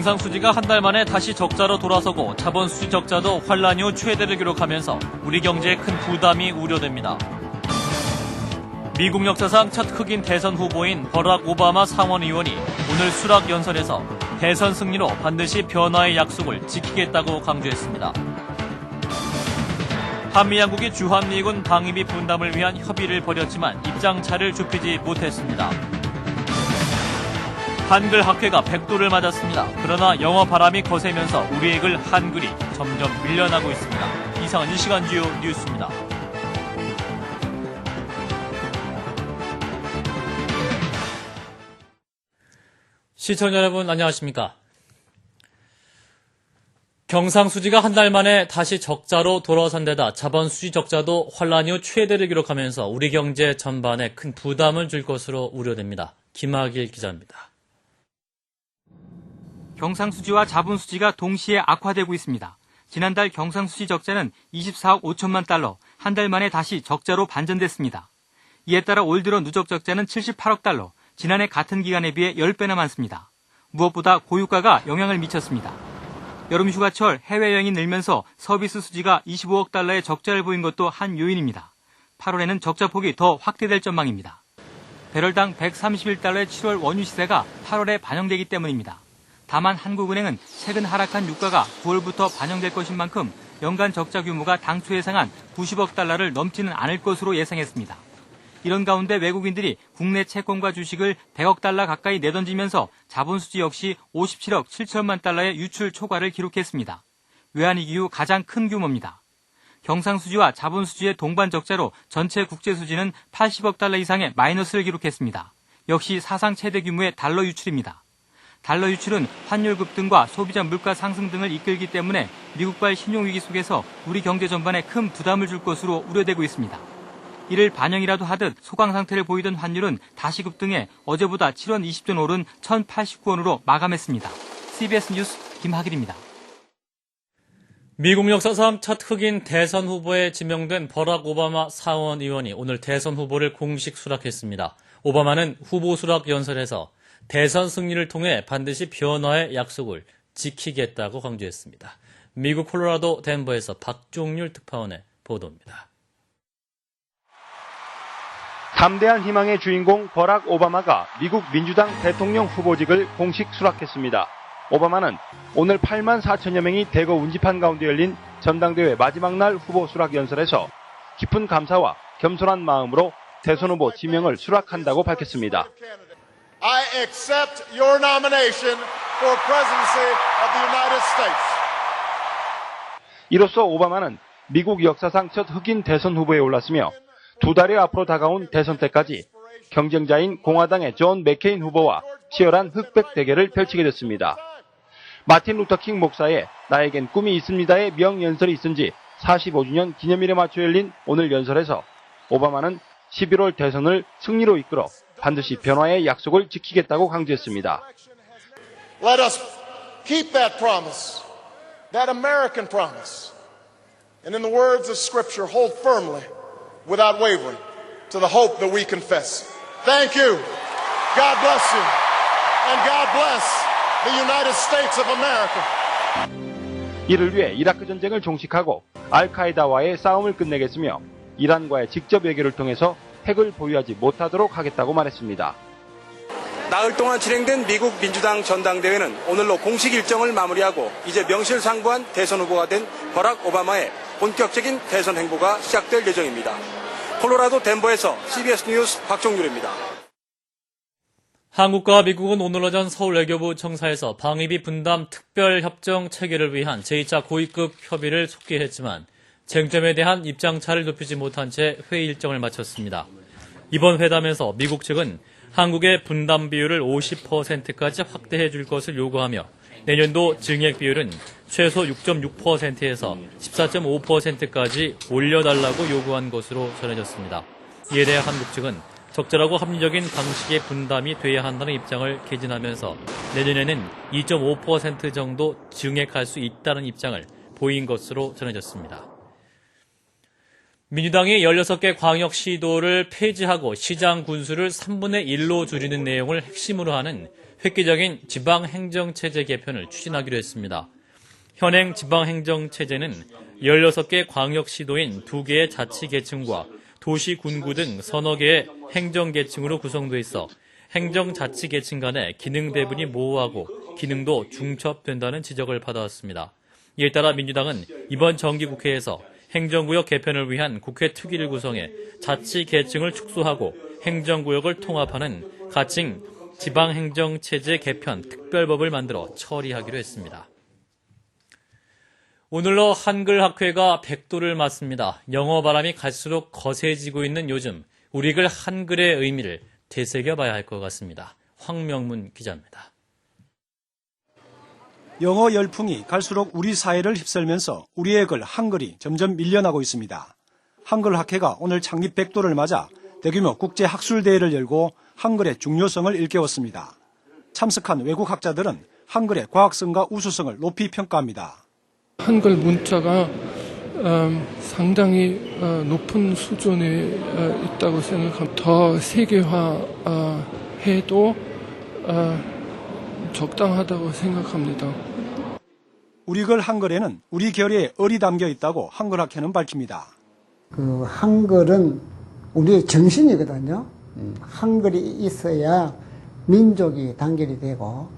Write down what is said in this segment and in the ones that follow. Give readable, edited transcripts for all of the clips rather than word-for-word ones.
경상수지가 한 달 만에 다시 적자로 돌아서고 자본수지 적자도 환란 이후 최대를 기록하면서 우리 경제에 큰 부담이 우려됩니다. 미국 역사상 첫 흑인 대선 후보인 버락 오바마 상원 의원이 오늘 수락 연설에서 대선 승리로 반드시 변화의 약속을 지키겠다고 강조했습니다. 한미양국이 주한미군 방위비 분담을 위한 협의를 벌였지만 입장차를 좁히지 못했습니다. 한글 학회가 100도를 맞았습니다. 그러나 영어 바람이 거세면서 우리의 글 한글이 점점 밀려나고 있습니다. 이상은 이 시간 주요 뉴스입니다. 시청자 여러분 안녕하십니까? 경상수지가 한 달 만에 다시 적자로 돌아선 데다 자본수지 적자도 환란 이후 최대를 기록하면서 우리 경제 전반에 큰 부담을 줄 것으로 우려됩니다. 김학일 기자입니다. 경상수지와 자본수지가 동시에 악화되고 있습니다. 지난달 경상수지 적자는 24억 5천만 달러, 한 달 만에 다시 적자로 반전됐습니다. 이에 따라 올 들어 누적 적자는 78억 달러, 지난해 같은 기간에 비해 10배나 많습니다. 무엇보다 고유가가 영향을 미쳤습니다. 여름 휴가철 해외여행이 늘면서 서비스 수지가 25억 달러의 적자를 보인 것도 한 요인입니다. 8월에는 적자 폭이 더 확대될 전망입니다. 배럴당 131달러의 7월 원유 시세가 8월에 반영되기 때문입니다. 다만 한국은행은 최근 하락한 유가가 9월부터 반영될 것인 만큼 연간 적자 규모가 당초 예상한 90억 달러를 넘지는 않을 것으로 예상했습니다. 이런 가운데 외국인들이 국내 채권과 주식을 100억 달러 가까이 내던지면서 자본수지 역시 57억 7천만 달러의 유출 초과를 기록했습니다. 외환위기 이후 가장 큰 규모입니다. 경상수지와 자본수지의 동반 적자로 전체 국제수지는 80억 달러 이상의 마이너스를 기록했습니다. 역시 사상 최대 규모의 달러 유출입니다. 달러 유출은 환율 급등과 소비자 물가 상승 등을 이끌기 때문에 미국발 신용위기 속에서 우리 경제 전반에 큰 부담을 줄 것으로 우려되고 있습니다. 이를 반영이라도 하듯 소강 상태를 보이던 환율은 다시 급등해 어제보다 7원 20전 오른 1,089원으로 마감했습니다. CBS 뉴스 김학일입니다. 미국 역사상 첫 흑인 대선 후보에 지명된 버락 오바마 상원 의원이 오늘 대선 후보를 공식 수락했습니다. 오바마는 후보 수락 연설에서 대선 승리를 통해 반드시 변화의 약속을 지키겠다고 강조했습니다. 미국 콜로라도 덴버에서 박종률 특파원의 보도입니다. 담대한 희망의 주인공 버락 오바마가 미국 민주당 대통령 후보직을 공식 수락했습니다. 오바마는 오늘 8만 4천여 명이 대거 운집한 가운데 열린 전당대회 마지막 날 후보 수락 연설에서 깊은 감사와 겸손한 마음으로 대선 후보 지명을 수락한다고 밝혔습니다. I accept your nomination for presidency of the United States. 이로써 오바마는 미국 역사상 첫 흑인 대선 후보에 올랐으며 두 달여 앞으로 다가온 대선 때까지 경쟁자인 공화당의 존 맥케인 후보와 치열한 흑백 대결을 펼치게 됐습니다. 마틴 루터킹 목사의 나에겐 꿈이 있습니다의 명연설이 있은 지 45주년 기념일에 맞춰 열린 오늘 연설에서 오바마는 11월 대선을 승리로 이끌어 반드시 변화의 약속을 지키겠다고 강조했습니다. Let us keep that promise, that American promise, and in the words of Scripture, hold firmly, without wavering, to the hope that we confess. Thank you. God bless you. And God bless the United States of America. 이를 위해 이라크 전쟁을 종식하고 알카에다와의 싸움을 끝내겠으며 이란과의 직접 외교를 통해서 핵을 보유하지 못하도록 하겠다고 말했습니다. 나흘 동안 진행된 미국 민주당 전당대회는 오늘로 공식 일정을 마무리하고 이제 명실상부한 대선 후보가 된 버락 오바마의 본격적인 대선 행보가 시작될 예정입니다. 콜로라도 덴버에서 CBS 뉴스 박종률입니다. 한국과 미국은 오늘 오전 서울 외교부 청사에서 방위비 분담 특별협정 체결을 위한 제2차 고위급 협의를 속기했지만 쟁점에 대한 입장차를 좁히지 못한 채 회의 일정을 마쳤습니다. 이번 회담에서 미국 측은 한국의 분담 비율을 50%까지 확대해 줄 것을 요구하며 내년도 증액 비율은 최소 6.6%에서 14.5%까지 올려달라고 요구한 것으로 전해졌습니다. 이에 대해 한국 측은 적절하고 합리적인 방식의 분담이 돼야 한다는 입장을 개진하면서 내년에는 2.5% 정도 증액할 수 있다는 입장을 보인 것으로 전해졌습니다. 민주당이 16개 광역시도를 폐지하고 시장 군수를 3분의 1로 줄이는 내용을 핵심으로 하는 획기적인 지방행정체제 개편을 추진하기로 했습니다. 현행 지방행정체제는 16개 광역시도인 2개의 자치계층과 도시군구 등 서너 개의 행정계층으로 구성되어 있어 행정자치계층 간의 기능 배분이 모호하고 기능도 중첩된다는 지적을 받아왔습니다. 이에 따라 민주당은 이번 정기국회에서 행정구역 개편을 위한 국회 특위를 구성해 자치계층을 축소하고 행정구역을 통합하는 가칭 지방행정체제 개편 특별법을 만들어 처리하기로 했습니다. 오늘로 한글학회가 100도를 맞습니다. 영어 바람이 갈수록 거세지고 있는 요즘 우리 글 한글의 의미를 되새겨봐야 할 것 같습니다. 황명문 기자입니다. 영어 열풍이 갈수록 우리 사회를 휩쓸면서 우리의 글 한글이 점점 밀려나고 있습니다. 한글학회가 오늘 창립 100도를 맞아 대규모 국제학술대회를 열고 한글의 중요성을 일깨웠습니다. 참석한 외국 학자들은 한글의 과학성과 우수성을 높이 평가합니다. 한글 문자가 상당히 높은 수준에 있다고 생각합니다. 더 세계화해도 적당하다고 생각합니다. 우리 글 한글에는 우리 결의 얼이 담겨 있다고 한글학회는 밝힙니다. 그 한글은 우리의 정신이거든요. 한글이 있어야 민족이 단결이 되고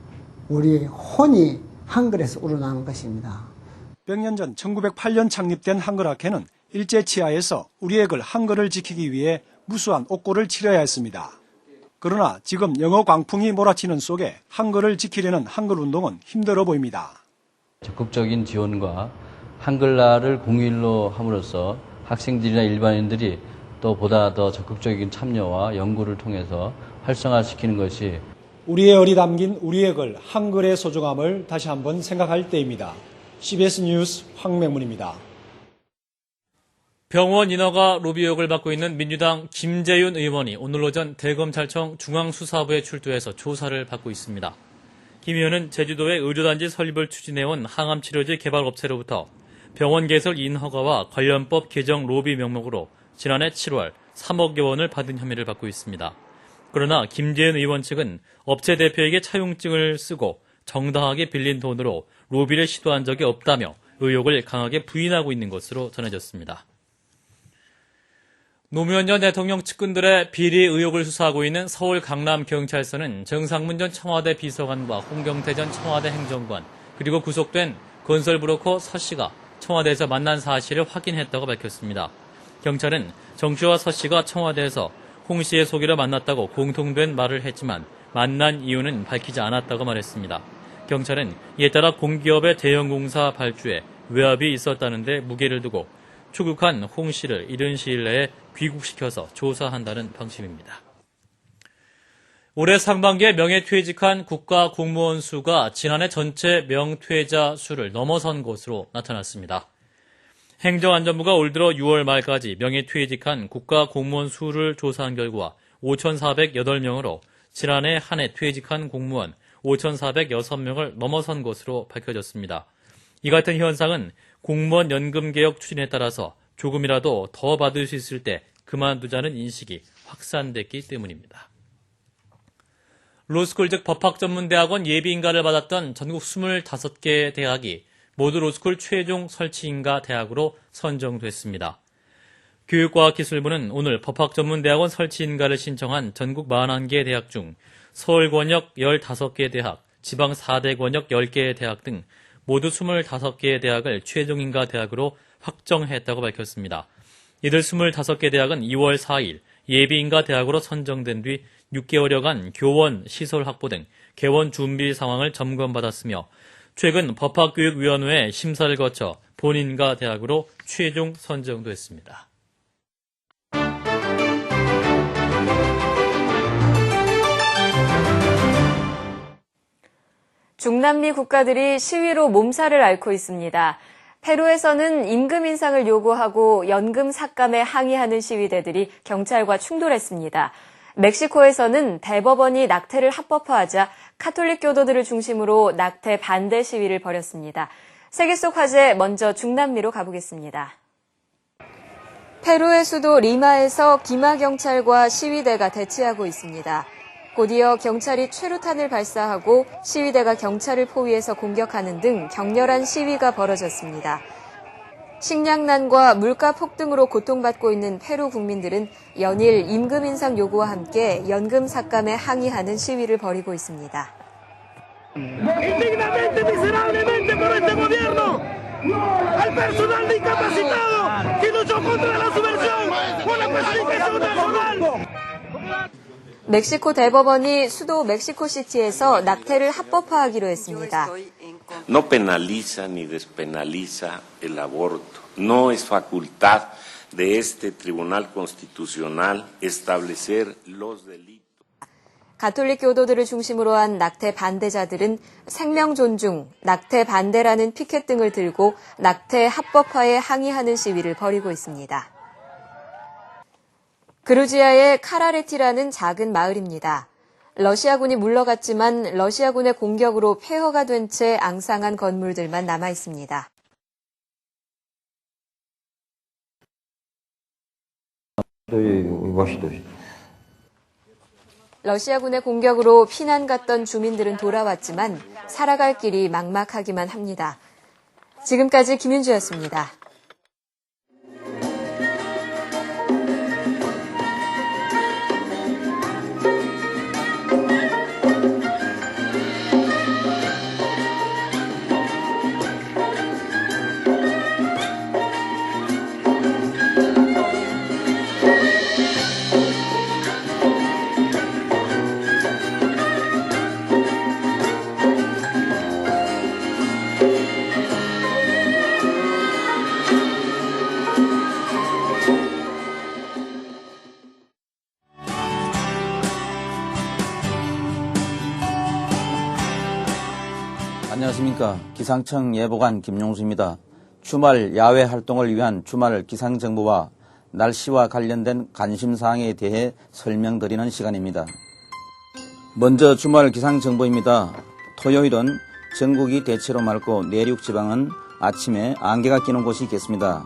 우리의 혼이 한글에서 우러나는 것입니다. 100년 전 1908년 창립된 한글학회는 일제치하에서 우리의 글 한글을 지키기 위해 무수한 옥고를 치러야 했습니다. 그러나 지금 영어 광풍이 몰아치는 속에 한글을 지키려는 한글운동은 힘들어 보입니다. 적극적인 지원과 한글날을 공휴일로 함으로써 학생들이나 일반인들이 또 보다 더 적극적인 참여와 연구를 통해서 활성화시키는 것이 우리의 얼이 담긴 우리의 글 한글의 소중함을 다시 한번 생각할 때입니다. CBS 뉴스 황명문입니다. 병원 인허가 로비 의혹을 받고 있는 민주당 김재윤 의원이 오늘 오전 대검찰청 중앙수사부에 출두해서 조사를 받고 있습니다. 김 의원은 제주도의 의료단지 설립을 추진해온 항암치료제 개발업체로부터 병원 개설 인허가와 관련법 개정 로비 명목으로 지난해 7월 3억여 원을 받은 혐의를 받고 있습니다. 그러나 김재윤 의원 측은 업체 대표에게 차용증을 쓰고 정당하게 빌린 돈으로 로비를 시도한 적이 없다며 의혹을 강하게 부인하고 있는 것으로 전해졌습니다. 노무현 전 대통령 측근들의 비리 의혹을 수사하고 있는 서울 강남경찰서는 정상문 전 청와대 비서관과 홍경태 전 청와대 행정관 그리고 구속된 건설브로커 서 씨가 청와대에서 만난 사실을 확인했다고 밝혔습니다. 경찰은 정 씨와 서 씨가 청와대에서 홍 씨의 소개로 만났다고 공통된 말을 했지만 만난 이유는 밝히지 않았다고 말했습니다. 경찰은 이에 따라 공기업의 대형공사 발주에 외압이 있었다는데 무게를 두고 추국한 홍 씨를 이른 시일 내에 귀국시켜서 조사한다는 방침입니다. 올해 상반기에 명예퇴직한 국가공무원 수가 지난해 전체 명퇴자 수를 넘어선 것으로 나타났습니다. 행정안전부가 올 들어 6월 말까지 명예퇴직한 국가공무원 수를 조사한 결과 5,408명으로 지난해 한 해 퇴직한 공무원 5,406명을 넘어선 것으로 밝혀졌습니다. 이 같은 현상은 공무원 연금개혁 추진에 따라서 조금이라도 더 받을 수 있을 때 그만두자는 인식이 확산됐기 때문입니다. 로스쿨 즉 법학전문대학원 예비인가를 받았던 전국 25개 대학이 모두 로스쿨 최종 설치인가 대학으로 선정됐습니다. 교육과학기술부는 오늘 법학전문대학원 설치인가를 신청한 전국 41개 대학 중 서울권역 15개 대학, 지방 4대 권역 10개의 대학 등 모두 25개의 대학을 최종인가 대학으로 확정했다고 밝혔습니다. 이들 25개 대학은 2월 4일 예비인가 대학으로 선정된 뒤 6개월여간 교원, 시설 확보 등 개원 준비 상황을 점검받았으며 최근 법학교육위원회 심사를 거쳐 본인가 대학으로 최종 선정됐습니다. 중남미 국가들이 시위로 몸살을 앓고 있습니다. 페루에서는 임금 인상을 요구하고 연금 삭감에 항의하는 시위대들이 경찰과 충돌했습니다. 멕시코에서는 대법원이 낙태를 합법화하자 카톨릭 교도들을 중심으로 낙태 반대 시위를 벌였습니다. 세계 속 화제 먼저 중남미로 가보겠습니다. 페루의 수도 리마에서 기마 경찰과 시위대가 대치하고 있습니다. 곧이어 경찰이 최루탄을 발사하고 시위대가 경찰을 포위해서 공격하는 등 격렬한 시위가 벌어졌습니다. 식량난과 물가 폭등으로 고통받고 있는 페루 국민들은 연일 임금 인상 요구와 함께 연금 삭감에 항의하는 시위를 벌이고 있습니다. indignamente, miserablemente por este gobierno, al personal discapacitado que luchó contra la subversión por la pacificación nacional. 멕시코 대법원이 수도 멕시코시티에서 낙태를 합법화하기로 했습니다. No penaliza ni despenaliza el aborto. No es facultad de este Tribunal Constitucional establecer los delitos. 가톨릭 교도들을 중심으로 한 낙태 반대자들은 생명 존중, 낙태 반대라는 피켓 등을 들고 낙태 합법화에 항의하는 시위를 벌이고 있습니다. 그루지아의 카라레티라는 작은 마을입니다. 러시아군이 물러갔지만 러시아군의 공격으로 폐허가 된 채 앙상한 건물들만 남아 있습니다. 러시아군의 공격으로 피난 갔던 주민들은 돌아왔지만 살아갈 길이 막막하기만 합니다. 지금까지 김윤주였습니다. 안녕하십니까. 기상청 예보관 김용수입니다. 주말 야외 활동을 위한 주말 기상정보와 날씨와 관련된 관심사항에 대해 설명드리는 시간입니다. 먼저 주말 기상정보입니다. 토요일은 전국이 대체로 맑고 내륙 지방은 아침에 안개가 끼는 곳이 있겠습니다.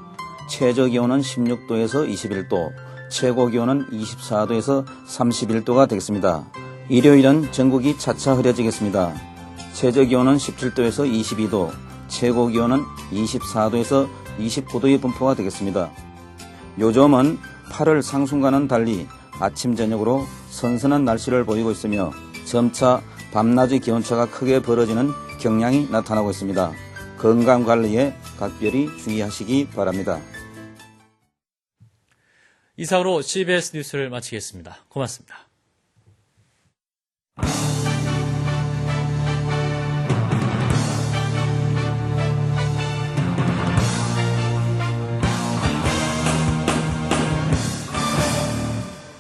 최저기온은 16도에서 21도, 최고기온은 24도에서 31도가 되겠습니다. 일요일은 전국이 차차 흐려지겠습니다. 최저기온은 17도에서 22도, 최고기온은 24도에서 29도의 분포가 되겠습니다. 요즘은 8월 상순과는 달리 아침 저녁으로 선선한 날씨를 보이고 있으며 점차 밤낮의 기온차가 크게 벌어지는 경향이 나타나고 있습니다. 건강관리에 각별히 주의하시기 바랍니다. 이상으로 CBS 뉴스를 마치겠습니다. 고맙습니다.